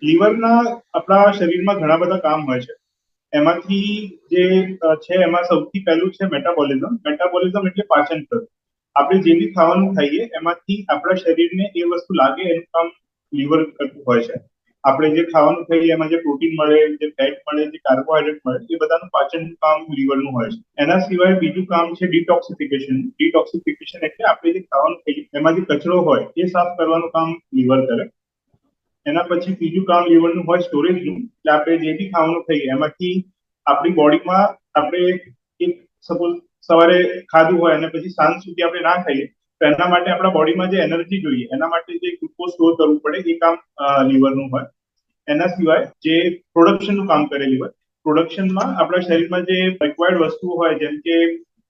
લીવરના આપણા શરીરમાં ઘણા બધા કામ હોય છે. એમાંથી જે છે એમાં સૌથી પહેલું છે મેટાબોલિઝમ. મેટાબોલિઝમ એટલે પાચન તંત્ર. આપણે જે બી ખાવાનું ખાઈએ એમાંથી આપણા શરીરને એ વસ્તુ લાગે એનું કામ લીવર કરતું હોય છે. આપણે જે ખાવાનું ખાઈએ એમાં જે પ્રોટીન મળે, જે ફેટ મળે, જે કાર્બોહાઈડ્રેટ મળે, એ બધાનું પાચન કામ લીવરનું હોય છે. એના સિવાય બીજું કામ છે ડિટોક્સિફિકેશન. ડિટોક્સિફિકેશન એટલે આપણે જે ખાવાનું ખાઈએ એમાં જે કચરો હોય એ સાફ કરવાનું કામ લીવર કરે. એના પછી બીજું કામ લીવરનું હોય સ્ટોરેજનું, એટલે આપણે જે બી ખાવાનું ખાઈએ એમાંથી આપણી બોડીમાં આપણે એક સપોઝ સવારે ખાધું હોય અને પછી સાંજ સુધી આપણે ના ખાઈએ તો એના માટે આપણા બોડીમાં જે એનર્જી જોઈએ એના માટે જે ગ્લુકોઝ સ્ટોર કરવું પડે એ કામ લીવરનું હોય. એના સિવાય જે પ્રોડક્શનનું કામ કરે લીવર, પ્રોડક્શનમાં આપણા શરીરમાં જે રિક્વાયર્ડ વસ્તુઓ હોય જેમ કે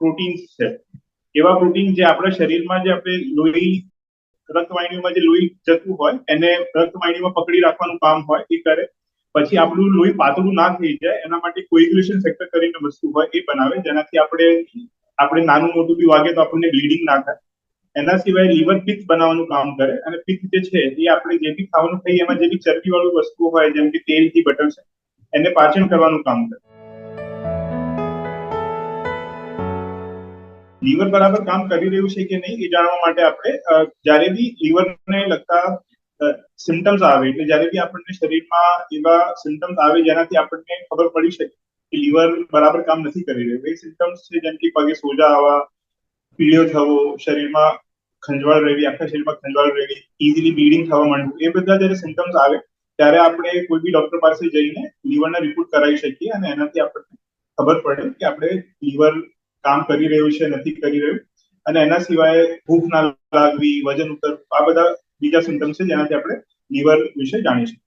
પ્રોટીન્સ છે, એવા પ્રોટીન જે આપણા શરીરમાં જે આપણે લોહી રક્તવાહિનીઓમાં જે લોહી જતું હોય એને રક્તવાહિનીમાં પકડી રાખવાનું કામ હોય એ કરે. પછી આપણું લોહી પાતળું ના થઈ જાય એના માટે કોએગ્યુલેશન ફેક્ટર કરીને વસ્તુ હોય એ બનાવે, જેનાથી આપણે નાનું મોટું બી વાગે તો આપણને બ્લીડિંગ ના થાય. એના સિવાય લીવર પિત્ત બનાવવાનું કામ કરે, અને પિત્ત જે છે એ આપણે જે બી ખાવાનું ખાઈએ એમાં જે બી ચરબી વાળું વસ્તુ હોય જેમ કે તેલ થી બટર છે એને પાચન કરવાનું કામ કરે. લીવર બરાબર કામ કરી રહ્યું છે કે નહીં એ જાણવા માટે આપણે જ્યારે બી લીવરને લગતા સિમ્ટમ્સ આવે, એટલે જ્યારે બી આપણને શરીરમાં એવા સિમ્ટમ્સ આવે જેનાથી આપણને ખબર પડી શકે કે લીવર બરાબર કામ નથી કરી રહ્યું, એ સિમ્ટમ્સ છે જેમ કે પગે સોજા આવવા, પીળો થવો, શરીરમાં ખંજવાળ રહેવી, આખા શરીરમાં ખંજવાળ રહેવી, ઇઝીલી બ્લીડિંગ થવા માંડવું, એ બધા જ્યારે સિમ્ટમ્સ આવે ત્યારે આપણે કોઈ બી ડોક્ટર પાસે જઈને લીવરના રિપોર્ટ કરાવી શકીએ અને એનાથી આપણને ખબર પડે કે આપણે લીવર કામ કરી રહ્યું છે નથી કરી રહ્યું. અને એના સિવાય ભૂખ ના લાગવી, વજન ઉતરવું, આ બધા બીજા સિમ્ટમ્સ છે જેનાથી આપણે લીવર વિશે જાણી શકીએ.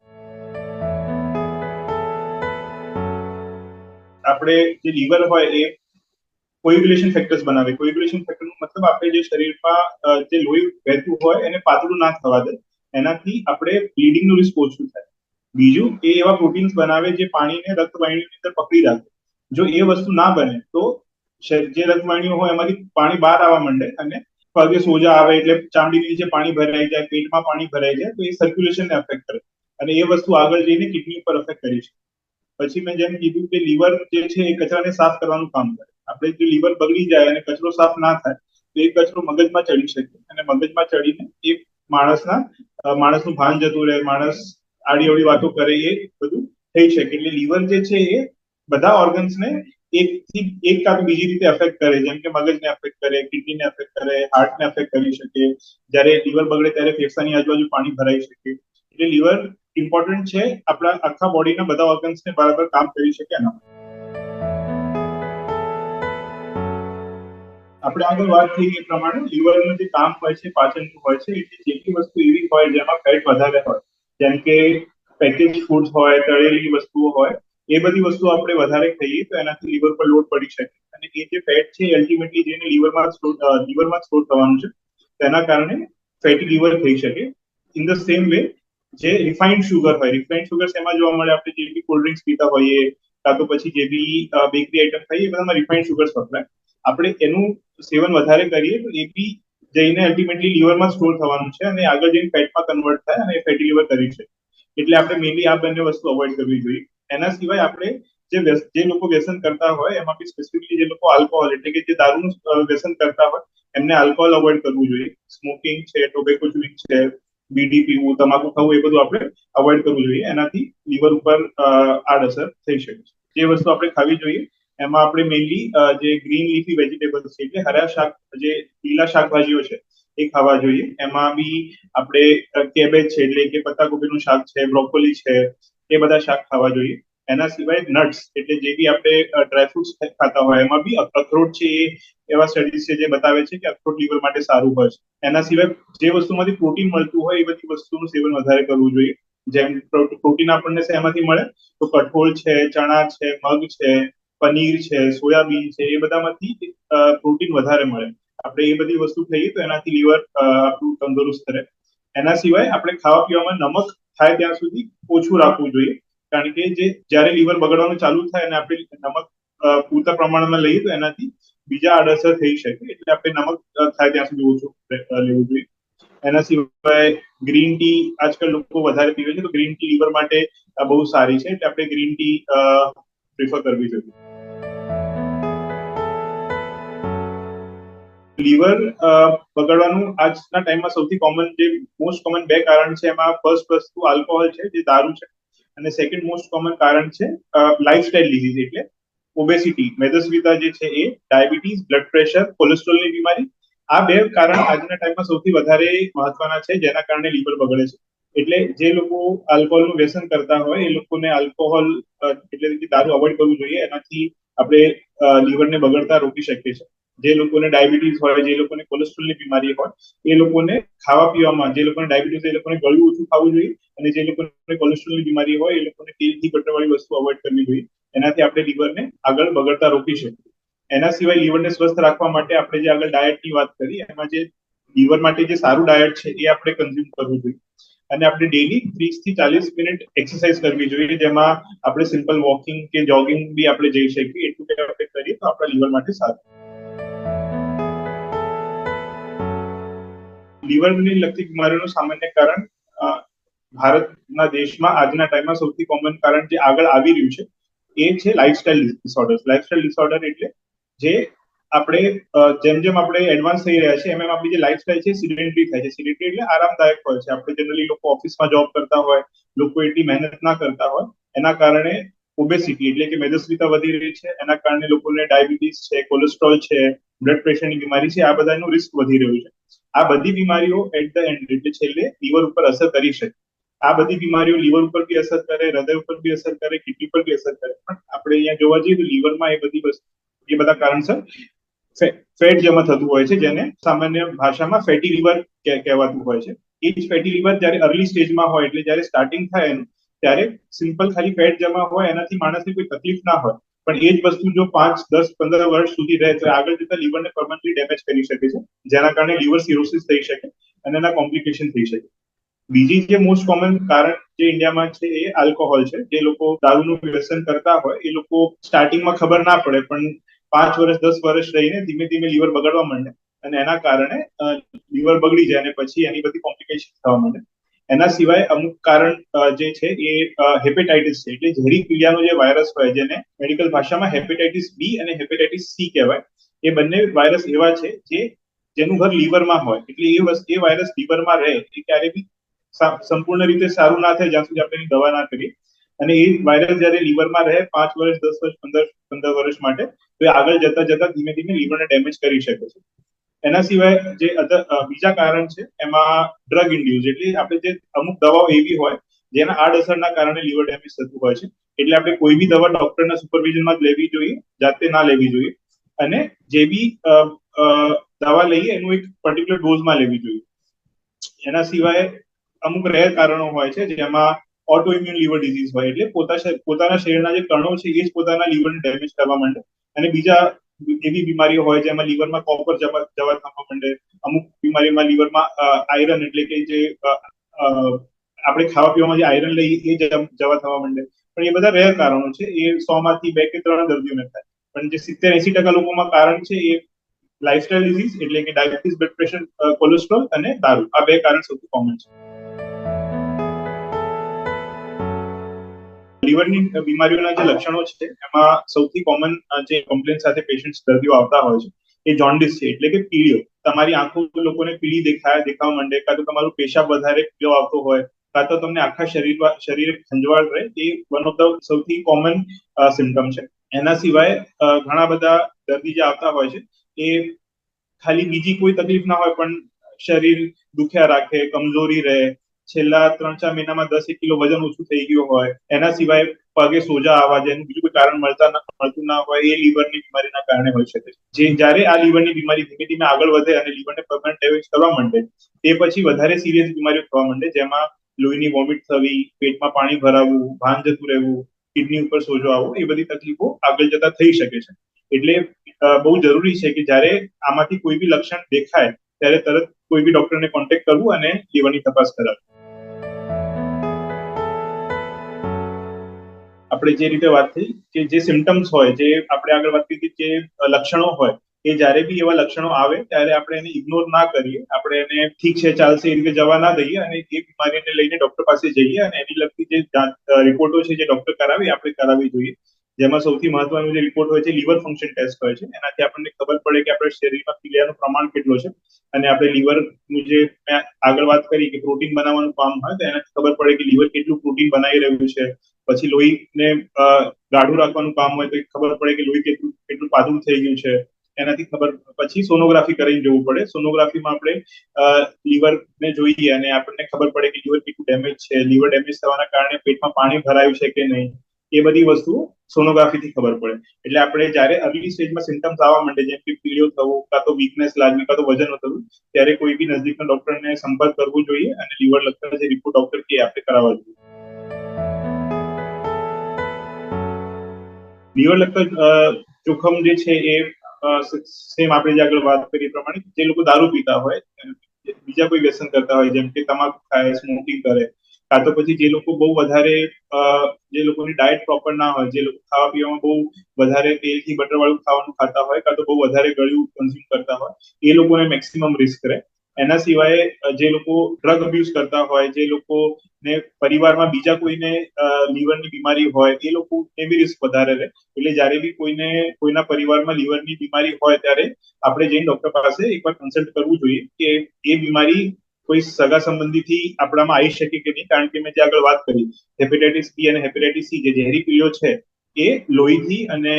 આપણે જે લીવર હોય એ કોએગ્યુલેશન ફેક્ટર્સ બનાવે. કોએગ્યુલેશન ફેક્ટરનો મતલબ આપણે જે શરીરમાં જે લોહી વહેતું હોય એને પાતળું ના થવા દે, એનાથી આપણે બ્લીડિંગનું રિસ્ક ઓછું થાય. બીજું એ એવા પ્રોટીન્સ બનાવે જે પાણીને રક્તવાહિનીની અંદર પકડી રાખે. જો એ વસ્તુ ના બને તો જે રક્તવાહિનીઓ હોય એમાંથી પાણી બહાર આવવા માંડે અને પગે સોજા આવે એટલે ચામડીની નીચે પાણી ભરાઈ જાય, પેટમાં પાણી ભરાઈ જાય, તો એ સર્ક્યુલેશનને અફેક્ટ કરે અને એ વસ્તુ આગળ જઈને કિડની ઉપર અફેક્ટ કરી છે. પછી મેં જેમ કીધું કે લીવર જે છે એ કચરાને સાફ કરવાનું કામ કરે. આપણે જો લીવર બગડી જાય અને કચરો સાફ ના થાય તો એ કચરો મગજમાં ચડી શકે અને મગજમાં ચડીને એ માણસનું ભાન જતું રહે, માણસ આડી અવળી વાતો કરે, એ બધું થઈ શકે. એટલે લીવર જે છે એ બધા ઓર્ગન્સને એક કાં તો બીજી રીતે અફેક્ટ કરે, જેમ કે મગજને અફેક્ટ કરે, કિડનીને અફેક્ટ કરે, હાર્ટને અફેક્ટ કરી શકે. જ્યારે લીવર બગડે ત્યારે ફેફસાની આજુબાજુ પાણી ભરાઈ શકે. એટલે લીવર ઇમ્પોર્ટન્ટ છે આપણા આખા બોડીના બધા ઓર્ગન્સને બરાબર કામ કરી શકે એના. આપણે આગળ વાત થઈ એ પ્રમાણે લીવરનું જે કામ હોય છે પાચનનું હોય છે, એટલે જેટલી વસ્તુ એવી હોય જેમાં ફેટ વધારે હોય, જેમ કે પેકેજ ફૂડ હોય, તળેલી વસ્તુઓ હોય, એ બધી વસ્તુ આપણે વધારે ખાઈએ તો એનાથી લીવર પર લોડ પડી શકે અને એ જે ફેટ છે અલ્ટિમેટલી જઈને લીવરમાં સ્ટોર થવાનું છે, તેના કારણે ફેટી લીવર થઈ શકે. ઇન ધ સેમ વે જે રિફાઇન્ડ શુગર હોય, રિફાઇન્ડ શુગર શેમાં જોવા મળે? આપણે જે બી કોલ્ડ ડ્રિંક્સ પીતા હોઈએ કાં તો પછી જે બી બેકરી આઈટમ ખાઈએ એ બધામાં રિફાઇન્ડ શુગર વપરાય. આપણે એનું સેવન વધારે કરીએ તો એ બી જઈને અલ્ટિમેટલી લીવરમાં સ્ટોર થવાનું છે અને આગળ જઈને ફેટમાં કન્વર્ટ થાય અને ફેટી લીવર કરી છે. એટલે આપણે મેનલી આ બંને વસ્તુ અવોઇડ કરવી જોઈએ. એના સિવાય આપણે જે લોકો વ્યસન કરતા હોય એમાં બી સ્પેસિફિકલી જે લોકો આલ્કોહોલ એટલે કે જે દારૂનું વ્યસન કરતા હોય એમને આલ્કોહોલ અવોઇડ કરવું જોઈએ. સ્મોકિંગ છે, ટોબેકો ચ્યુઇંગ છે, બીડી પીવું, તમાકુ ખાવું, એ બધું આપણે અવોઇડ કરવું જોઈએ. એનાથી લીવર ઉપર આડઅસર થઈ શકે છે. જે વસ્તુ આપણે ખાવી જોઈએ એમાં આપણે મેનલી જે ગ્રીન લીફી વેજીટેબલ્સ છે એટલે હરા શાક, જે લીલા શાકભાજીઓ છે એ ખાવા જોઈએ. એમાં બી આપણે કેબેજ છે એટલે કે પત્તાગોબીનું શાક છે, બ્રોકોલી છે, એ બધા શાક ખાવા જોઈએ. એના સિવાય નટ્સ એટલે જે બી આપણે ડ્રાયફ્રુટ્સ ખાતા હોય એમાં બી અખરોટ છે એ એવા સ્ટડીઝ છે જે બતાવે છે કે અખરોટ લીવર માટે સારું હોય છે. એના સિવાય જે વસ્તુમાંથી પ્રોટીન મળતું હોય એ બધી વસ્તુનું સેવન વધારે કરવું જોઈએ. જેમ પ્રોટીન આપણને એમાંથી મળે તો કઠોળ છે, ચણા છે, મગ છે, પનીર છે, સોયાબીન છે, એ બધામાંથી પ્રોટીન વધારે મળે. આપણે એ બધી વસ્તુ ખાઈએ તો એનાથી લીવર આપણું તંદુરસ્ત રહે. એના સિવાય આપણે ખાવા પીવામાં નમક થાય ત્યાં સુધી ઓછું રાખવું જોઈએ, કારણ કે જ્યારે લીવર બગડવાનું ચાલુ થાય અને આપણે નમક પૂરતા પ્રમાણમાં લઈએ તો એનાથી બીજા આડઅસર થઈ શકે. એટલે આપણે નમક થાય ત્યાં સુધી ઓછું લેવું જોઈએ. એના સિવાય ગ્રીન ટી આજકાલ લોકો વધારે પીવે છે, તો ગ્રીન ટી લીવર માટે બહુ સારી છે, એટલે આપણે ગ્રીન ટી પ્રિફર કરવી જોઈએ. લીવર બગડવાનું આજના ટાઈમમાં સૌથી કોમન જે મોસ્ટ કોમન બે કારણ છે, એમાં ફર્સ્ટ વસ્તુ આલ્કોહોલ છે, જે દારૂ છે, અને સેકન્ડ મોસ્ટ કોમન કારણ છે લાઇફસ્ટાઇલ ડિઝીઝ એટલે ઓબેસિટી, મેદસ્વીતા જે છે એ, ડાયાબિટીસ, બ્લડ પ્રેશર, કોલેસ્ટ્રોલની બીમારી. આ બે કારણ આજના ટાઈમમાં સૌથી વધારે મહત્વના છે, જેના કારણે લીવર બગડે છે. એટલે જે લોકો આલ્કોહોલનું વ્યસન કરતા હોય એ લોકોને આલ્કોહોલ એટલે કે દારૂ અવોઇડ કરવું જોઈએ. એનાથી આપણે લીવરને બગડતા રોકી શકીએ છીએ. જે લોકોને ડાયાબિટીસ હોય, જે લોકોને કોલેસ્ટ્રોલની બીમારી હોય, એ લોકોને ખાવા પીવામાં, જે લોકોને ડાયાબિટીસ એ લોકોને ગળ્યું ઓછું ખાવું જોઈએ, અને જે લોકોને કોલેસ્ટ્રોલની બીમારી હોય એ લોકોને તેલથી બટરવાળી વસ્તુ અવોઇડ કરવી જોઈએ. એનાથી આપણે લીવરને આગળ બગડતા રોકી શકીએ. એના સિવાય લીવરને સ્વસ્થ રાખવા માટે આપણે જે આગળ ડાયટની વાત કરી, એમાં જે લીવર માટે જે સારું ડાયટ છે એ આપણે કન્ઝ્યુમ કરવું જોઈએ. અને આપણે ડેલી 30 થી 40 મિનિટ એક્સરસાઇઝ કરવી જોઈએ, જેમાં આપણે સિમ્પલ વોકિંગ કે જોગિંગ બી આપણે જઈ શકીએ. એટલું આપણે કરીએ તો આપણા લીવર માટે સારું. લીવરની લગતી બીમારીઓનું સામાન્ય કારણ ભારતના દેશમાં આજના ટાઈમમાં સૌથી કોમન કારણ જે આગળ આવી રહ્યું છે એ છે લાઇફસ્ટાઇલ ડિસઓર્ડર. લાઇફસ્ટાઇલ ડિસઓર્ડર એટલે જે આપણે જેમ જેમ આપણે એડવાન્સ થઈ રહ્યા છે એમ એમ આપણી જે લાઇફસ્ટાઇલ છે સિડેન્ટરી થાય છે. સિડેન્ટરી એટલે આરામદાયક હોય છે. આપણે જનરલી લોકો ઓફિસમાં જોબ કરતા હોય, લોકો એટલી મહેનત ના કરતા હોય, એના કારણે ઓબેસિટી એટલે કે મેદસ્વીતા વધી રહી છે. એના કારણે લોકોને ડાયાબિટીસ છે, કોલેસ્ટ્રોલ છે, બ્લડ પ્રેશરની બીમારી છે, આ બધાનું રિસ્ક વધી રહ્યું છે. આ બધી બીમારીઓ એટ ધ એન્ડ એટલે છેલ્લે લીવર ઉપર અસર કરી શકે. આ બધી બીમારીઓ લીવર ઉપર બી અસર કરે, હૃદય ઉપર બી અસર કરે, કિડની પર બી અસર કરે. પણ આપણે અહીંયા જોવા જઈએ તો લીવરમાં એ બધી વસ્તુ, એ બધા કારણસર ફેટ જમા થતું હોય છે, જેને સામાન્ય ભાષામાં ફેટી લીવર કહેવાતું હોય છે. એ જ ફેટી લીવર જ્યારે અર્લી સ્ટેજમાં હોય, એટલે જ્યારે સ્ટાર્ટિંગ થાય એનું, ત્યારે સિમ્પલ ખાલી ફેટ જમા હોય, એનાથી માણસને કોઈ તકલીફ ના હોય. પણ એ જ વસ્તુ જો 5, 10, 15 વર્ષ સુધી રહે તો આગળ જતા લીવરને પરમનન્ટલી ડેમેજ કરી શકે છે, જેના કારણે લીવર સિરોસિસ થઈ શકે અને એના કોમ્પ્લિકેશન થઈ શકે. બીજી જે મોસ્ટ કોમન કારણ જે ઇન્ડિયામાં છે એ આલ્કોહોલ છે. જે લોકો દારૂનું વ્યસન કરતા હોય એ લોકો સ્ટાર્ટિંગમાં ખબર ના પડે, પણ 5 વર્ષ 10 વર્ષ રહીને ધીમે ધીમે લીવર બગડવા માંડે, અને એના કારણે લીવર બગડી જાય અને પછી એની બધી કોમ્પ્લિકેશન થવા માંડે. એના સિવાય અમુક કારણ જે છે એ હેપેટાઇટિસ છે, એટલે ઝેરી ક્રિયાનો જે વાયરસ હોય, જેને મેડિકલ ભાષામાં હેપેટાઇટિસ બી અને હેપેટાઇટિસ સી કહેવાય. એ બંને વાયરસ એવા છે જે જેનું ઘર લીવરમાં હોય, એટલે એ વાયરસ લીવરમાં રહે એ ક્યારે બી સંપૂર્ણ રીતે સારું ના થાય જ્યાં સુધી આપણે એની દવા ના કરીએ. અને એ વાયરસ જયારે લીવરમાં રહે 5 વર્ષ, 10 વર્ષ, 15 વર્ષ માટે, તો એ આગળ જતા જતા ધીમે ધીમે લીવરને ડેમેજ કરી શકે છે. એના સિવાય જે બીજા કારણ છે એમાં ડ્રગ ઇન્ડ્યુસ, એટલે આપણે જે અમુક દવાઓ એવી હોય જેના આડઅસરના કારણે લીવર ડેમેજ થતું હોય છે. એટલે આપણે કોઈ બી દવા ડોક્ટરના સુપરવિઝનમાં જ લેવી જોઈએ, જાતે ના લેવી જોઈએ. અને જે બી દવા લઈએ એનું એક પર્ટિક્યુલર ડોઝમાં લેવી જોઈએ. એના સિવાય અમુક રેર કારણો હોય છે, જેમાં ઓટો ઇમ્યુન લીવર ડિઝીઝ હોય, એટલે પોતાના શરીરના જે કણો છે એ જ પોતાના લીવરને ડેમેજ કરવા માંડે. અને બીજા એવી બીમારીઓ હોય જેમાં લીવરમાં કોપર જવા થવા માંડે. અમુક બીમારીમાં લીવરમાં આયરન એટલે કે જે આપણે ખાવા પીવામાં જે આયરન લઈએ એ જવા થવા માંડે. પણ એ બધા રેર કારણો છે. એ 100 માંથી 2 કે 3 દર્દીઓને થાય. પણ જે 70-80% લોકોમાં કારણ છે એ લાઇફસ્ટાઇલ ડિઝીઝ એટલે કે ડાયાબિટીસ, બ્લડ પ્રેશર, કોલેસ્ટ્રોલ અને દારૂ, આ બે કારણ સૌથી કોમન છે. લીવરની બીમારીઓના જે લક્ષણો છે એમાં સૌથી કોમન જે કમ્પ્લેન સાથે પેશન્ટ દર્દીઓ આવતા હોય છે એ જોન્ડિસ છે, એટલે કે પીળીઓ. તમારી આંખો લોકોને પીળી દેખાવા માંડે, કાં તો તમારું પેશાબ વધારે પીળો આવતો હોય, કાં તો તમને આખા શરીરે ખંજવાળ રહે, એ વન ઓફ ધ સૌથી કોમન સિમ્ટમ છે. એના સિવાય ઘણા બધા દર્દી જે આવતા હોય છે એ ખાલી બીજી કોઈ તકલીફ ના હોય, પણ શરીર દુખ્યા રાખે, કમજોરી રહે, છેલ્લા 3-4 મહિનામાં 10 કિલો વજન ઓછું થઈ ગયું હોય, એના સિવાય પગે સોજા આવવા, જેનું બીજું કોઈ કારણ મળતું ના હોય, એ લીવરની બીમારીના કારણે હોઈ શકે છે. જ્યારે આ લીવરની બીમારી ધીમે ધીમે આગળ વધે અને લીવરને પરમનન્ટ ડેમેજ કરવા માંડે, તે પછી વધારે સિરિયસ બીમારીઓ થવા માંડે, જેમાં લોહીની વોમિટ થવી, પેટમાં પાણી ભરાવવું, ભાન જતું રહેવું, કિડની ઉપર સોજો આવવો, એ બધી તકલીફો આગળ જતા થઈ શકે છે. એટલે બહુ જરૂરી છે કે જ્યારે આમાંથી કોઈ બી લક્ષણ દેખાય ત્યારે તરત કોઈ બી ડોક્ટરને કોન્ટેક્ટ કરવું અને લીવરની તપાસ કરાવવી. આપણે જે રીતે વાત થઈ કે જે સિમ્ટમ્સ હોય, જે આપણે આગળ વાત કરી કે લક્ષણો હોય, એ જ્યારે બી એવા લક્ષણો આવે ત્યારે આપણે એને ઇગ્નોર ના કરીએ, આપણે એને ઠીક છે ચાલશે એ રીતે જવા ના દઈએ અને એ બીમારીને લઈને ડોક્ટર પાસે જઈએ અને એની લગતી જે રિપોર્ટો છે જે ડોક્ટર કરાવી આપણે કરાવવી જોઈએ. જેમાં સૌથી મહત્વનો જે રિપોર્ટ હોય છે લીવર ફંક્શન ટેસ્ટ હોય છે. એનાથી આપણને ખબર પડે કે આપણા શરીરમાં પીલિયાનું પ્રમાણ કેટલું છે અને આપણે લીવરનું જે મેં આગળ વાત કરી કે પ્રોટીન બનાવવાનું કામ હોય તો એનાથી ખબર પડે કે લીવર કેટલું પ્રોટીન બનાવી રહ્યું છે. પછી લોહીને ગાઢું રાખવાનું કામ હોય તો ખબર પડે કે લોહી કેટલું કેટલું પાતળું થઈ ગયું છે. એનાથી ખબર પછી સોનોગ્રાફી કરીને જોવું પડે. સોનોગ્રાફીમાં આપણે લીવરને જોઈએ અને આપણને ખબર પડે કે લીવર કેટલું ડેમેજ છે, લીવર ડેમેજ થવાના કારણે પેટમાં પાણી ભરાયું છે કે નહીં, એ બધી વસ્તુઓ સોનોગ્રાફીથી ખબર પડે. એટલે આપણે જ્યારે અર્લી સ્ટેજમાં સિમ્ટમ્સ આવવા માંડે જેમ કે પીળીઓ થવું, કાં તો વીકનેસ લાગવી, કાં તો વજન વધવું, ત્યારે કોઈ બી નજદીકના ડોક્ટરને સંપર્ક કરવો જોઈએ અને લીવર લગતા જે રિપોર્ટ ડોક્ટર કે આપણે કરાવવા જોઈએ. લીવર લગતા જોખમ જે છે એ સેમ આપણે જે આગળ વાત કરી પ્રમાણે જે લોકો દારૂ પીતા હોય, બીજા કોઈ વ્યસન કરતા હોય જેમ કે તમાકુ ખાય, સ્મોકિંગ કરે, કાં તો પછી જે લોકો બહુ વધારે જે લોકોની ડાયટ પ્રોપર ના હોય, જે લોકો ખાવા પીવામાં બહુ વધારે તેલથી બટર વાળું ખાવાનું ખાતા હોય, કાં તો બહુ વધારે ગળ્યું કન્ઝ્યુમ કરતા હોય, એ લોકોને મેક્સિમમ રિસ્ક રહે. એના સિવાય જે લોકો ડ્રગ અબ્યુઝ કરતા હોય, જે લોકોને પરિવારમાં બીજા કોઈને લીવરની બીમારી હોય, એ લોકોને બી રિસ્ક વધારે રહે. એટલે જ્યારે બી કોઈને કોઈના પરિવારમાં લીવરની બીમારી હોય ત્યારે આપણે જઈને ડોક્ટર પાસે એકવાર કન્સલ્ટ કરવું જોઈએ કે એ બીમારી કોઈ સગા સંબંધીથી આપણામાં આવી શકે કે નહીં. કારણ કે મેં જે આગળ વાત કરી હેપેટાઇટિસ બી અને હેપેટાઇટિસ સી જે ઝેરી પીળીઓ છે એ લોહીથી અને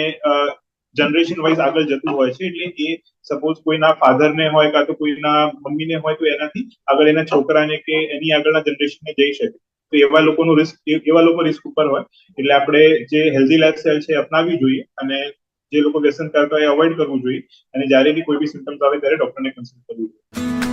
જનરેશન વાઇઝ આગળ જતું હોય છે. એટલે એ સપોઝ કોઈના ફાધરને હોય કાં તો કોઈના મમ્મીને હોય તો એનાથી આગળ એના છોકરાને કે એની આગળના જનરેશનને જઈ શકે. તો એવા લોકોનું રિસ્ક એવા લોકો રિસ્ક ઉપર હોય. એટલે આપણે જે હેલ્ધી લાઈફસ્ટાઈલ છે અપનાવવી જોઈએ અને જે લોકો વ્યસન કરતા હોય અવોઇડ કરવું જોઈએ અને જ્યારે બી કોઈ બી સિમ્ટમ્સ આવે ત્યારે ડોક્ટરને કન્સલ્ટ કરવું જોઈએ.